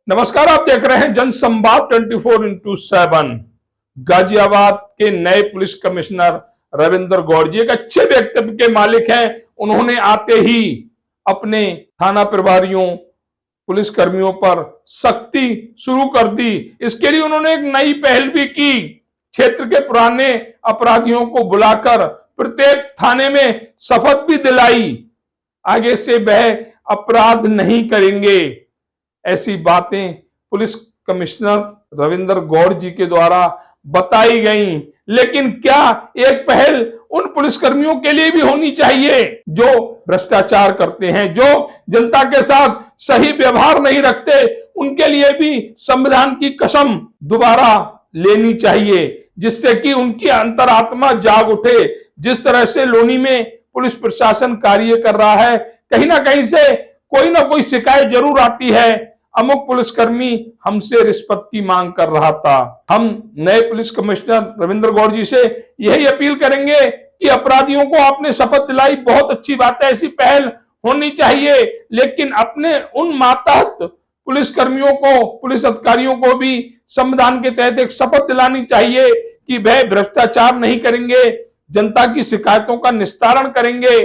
नमस्कार, आप देख रहे हैं जनसंवाद 24x7। गाजियाबाद के नए पुलिस कमिश्नर रविंद्र गौड़ जी एक अच्छे व्यक्तित्व के मालिक हैं। उन्होंने आते ही अपने थाना प्रभारियों, पुलिस कर्मियों पर सख्ती शुरू कर दी। इसके लिए उन्होंने एक नई पहल भी की। क्षेत्र के पुराने अपराधियों को बुलाकर प्रत्येक थाने में शपथ भी दिलाई। आगे से वह अपराध नहीं करेंगे। ऐसी बातें पुलिस कमिश्नर रविंद्र गौड़ जी के द्वारा बताई गई। लेकिन क्या एक पहल उन पुलिसकर्मियों के लिए भी होनी चाहिए जो भ्रष्टाचार करते हैं, जो जनता के साथ सही व्यवहार नहीं रखते? उनके लिए भी संविधान की कसम दोबारा लेनी चाहिए, जिससे कि उनकी अंतरात्मा जाग उठे। जिस तरह से लोनी में पुलिस प्रशासन कार्य कर रहा है, कहीं ना कहीं से कोई ना कोई शिकायत जरूर आती है। अमुक पुलिसकर्मी हमसे रिश्वत की मांग कर रहा था। हम नए पुलिस कमिश्नर रविंद्र गौड़ जी से यही अपील करेंगे कि अपराधियों को आपने शपथ दिलाई, बहुत अच्छी बात है, ऐसी पहल होनी चाहिए। लेकिन अपने उन मातहत पुलिसकर्मियों को, पुलिस अधिकारियों को भी संविधान के तहत एक शपथ दिलानी चाहिए कि वह भ्रष्टाचार नहीं करेंगे, जनता की शिकायतों का निस्तारण करेंगे,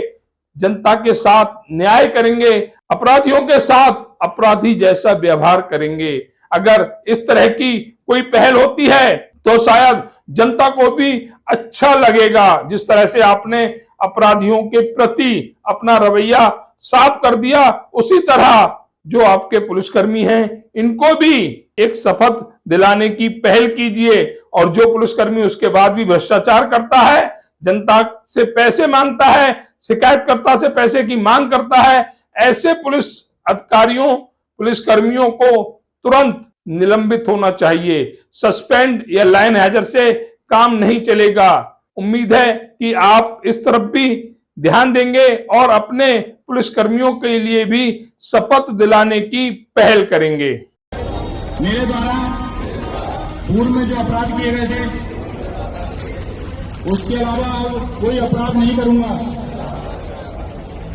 जनता के साथ न्याय करेंगे, अपराधियों के साथ अपराधी जैसा व्यवहार करेंगे। अगर इस तरह की कोई पहल होती है तो शायद जनता को भी अच्छा लगेगा। जिस तरह से आपने अपराधियों के प्रति अपना रवैया साफ कर दिया, उसी तरह जो आपके पुलिसकर्मी हैं, इनको भी एक शपथ दिलाने की पहल कीजिए। और जो पुलिसकर्मी उसके बाद भी भ्रष्टाचार करता है, जनता से पैसे मांगता है, शिकायतकर्ता से पैसे की मांग करता है, ऐसे पुलिस अधिकारियों, पुलिसकर्मियों को तुरंत निलंबित होना चाहिए। सस्पेंड या लाइन हैजर से काम नहीं चलेगा। उम्मीद है कि आप इस तरफ भी ध्यान देंगे और अपने पुलिसकर्मियों के लिए भी शपथ दिलाने की पहल करेंगे। मेरे द्वारा पूर्व में जो अपराध किए गए थे, उसके अलावा कोई अपराध नहीं करूंगा।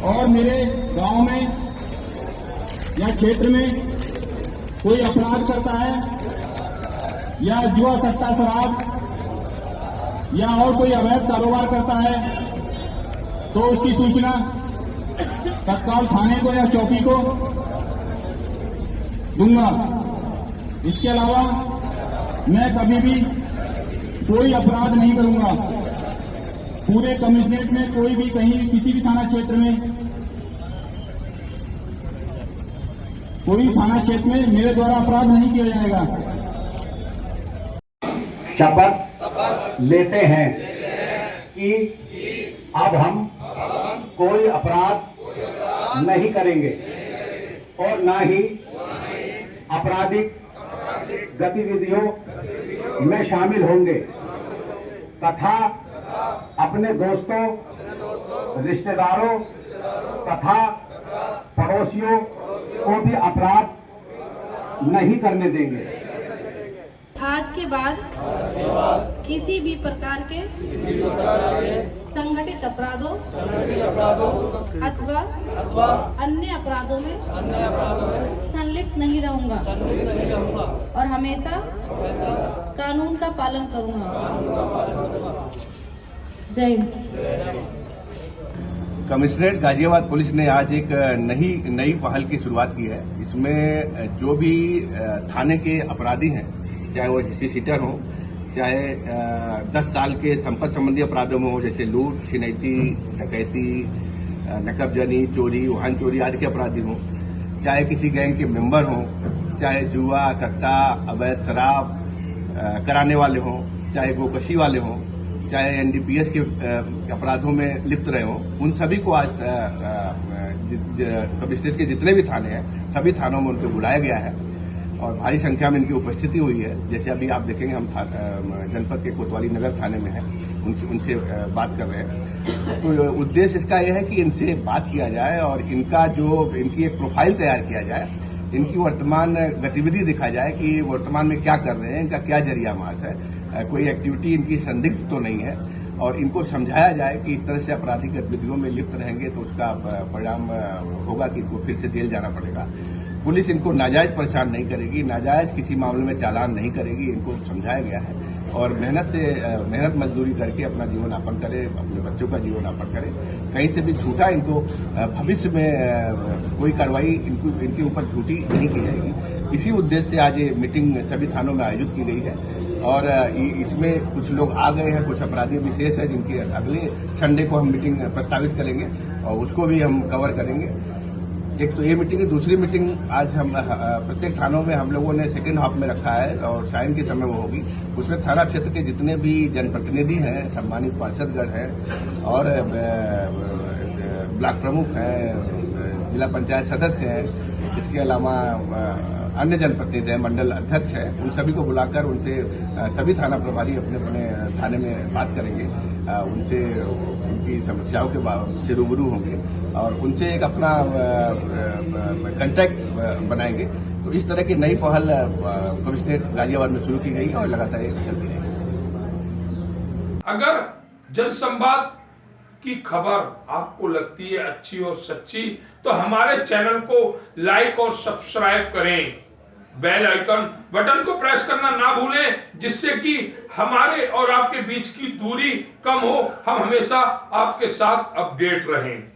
और मेरे गांव में या क्षेत्र में कोई अपराध करता है या जुआ, सट्टा, शराब या और कोई अवैध कारोबार करता है, तो उसकी सूचना तत्काल थाने को या चौकी को दूंगा। इसके अलावा मैं कभी भी कोई अपराध नहीं करूंगा। पूरे कमिश्नरेट में कोई भी कहीं किसी भी थाना क्षेत्र में, कोई थाना क्षेत्र में मेरे द्वारा अपराध नहीं किया जाएगा। शपथ लेते हैं कि अब हम कोई अपराध नहीं करेंगे और न ही आपराधिक गतिविधियों में शामिल होंगे तथा अपने दोस्तों, रिश्तेदारों तथा पड़ोसियों को भी अपराध नहीं करने देंगे। आज के बाद किसी भी प्रकार के संगठित अपराधों अथवा अन्य अपराधों में संलिप्त नहीं रहूंगा और हमेशा कानून का पालन करूंगा। जय हिंद। कमिश्नरेट गाजियाबाद पुलिस ने आज एक नई पहल की शुरुआत की है। इसमें जो भी थाने के अपराधी हैं, चाहे वो हिस्सी सीटर हों, चाहे 10 साल के संपत्ति संबंधी अपराधों में हो, जैसे लूट, छिनैती, डकैती, नकबजनी, चोरी, वाहन चोरी आदि के अपराधी हों, चाहे किसी गैंग के मेंबर हों, चाहे जुआ, सट्टा, अवैध शराब कराने वाले हों, चाहे गोकशी वाले हों, चाहे एनडीपीएस के अपराधों में लिप्त रहे हों, उन सभी को आज कमिश्नरेट के जितने भी थाने हैं, सभी थानों में उनको बुलाया गया है और भारी संख्या में इनकी उपस्थिति हुई है। जैसे अभी आप देखेंगे, हम जनपद के कोतवाली नगर थाने में हैं, उनसे बात कर रहे हैं। तो उद्देश्य इसका यह है कि इनसे बात किया जाए और इनकी एक प्रोफाइल तैयार किया जाए, इनकी वर्तमान गतिविधि दिखा जाए कि वर्तमान में क्या कर रहे हैं, इनका क्या जरिया मास है, कोई एक्टिविटी इनकी संदिग्ध तो नहीं है, और इनको समझाया जाए कि इस तरह से आपराधिक गतिविधियों में लिप्त रहेंगे तो उसका परिणाम होगा कि इनको फिर से जेल जाना पड़ेगा। पुलिस इनको नाजायज परेशान नहीं करेगी, नाजायज किसी मामले में चालान नहीं करेगी, इनको समझाया गया है। और मेहनत मजदूरी करके अपना जीवन यापन करे, अपने बच्चों का जीवन यापन करे। कहीं से भी झूठा इनको भविष्य में कोई कार्रवाई इनके ऊपर झूठी नहीं की जाएगी। इसी उद्देश्य से आज ये मीटिंग सभी थानों में आयोजित की गई है और इसमें कुछ लोग आ गए हैं, कुछ अपराधी विशेष है जिनके अगले संडे को हम मीटिंग प्रस्तावित करेंगे और उसको भी हम कवर करेंगे। एक तो ये मीटिंग है, दूसरी मीटिंग आज हम प्रत्येक थानों में हम लोगों ने सेकेंड हाफ में रखा है और सायं के समय वो होगी। उसमें थाना क्षेत्र के जितने भी जनप्रतिनिधि हैं, सम्मानित पार्षदगण हैं और ब्लॉक प्रमुख हैं, जिला पंचायत सदस्य हैं, इसके अलावा अन्य जनप्रतिनिधि हैं, मंडल अध्यक्ष हैं, उन सभी को बुलाकर उनसे सभी थाना प्रभारी अपने अपने थाने में बात करेंगे, उनसे उनकी समस्याओं के से रूबरू होंगे और उनसे एक अपना कांटेक्ट बनाएंगे। तो इस तरह की नई पहल कमिश्नरेट गाजियाबाद में शुरू की गई है और लगातार चलती रहेगी। अगर जनसंवाद की खबर आपको लगती है अच्छी और सच्ची तो हमारे चैनल को लाइक और सब्सक्राइब करें, बेल आइकन बटन को प्रेस करना ना भूलें, जिससे कि हमारे और आपके बीच की दूरी कम हो, हम हमेशा आपके साथ अपडेट रहें।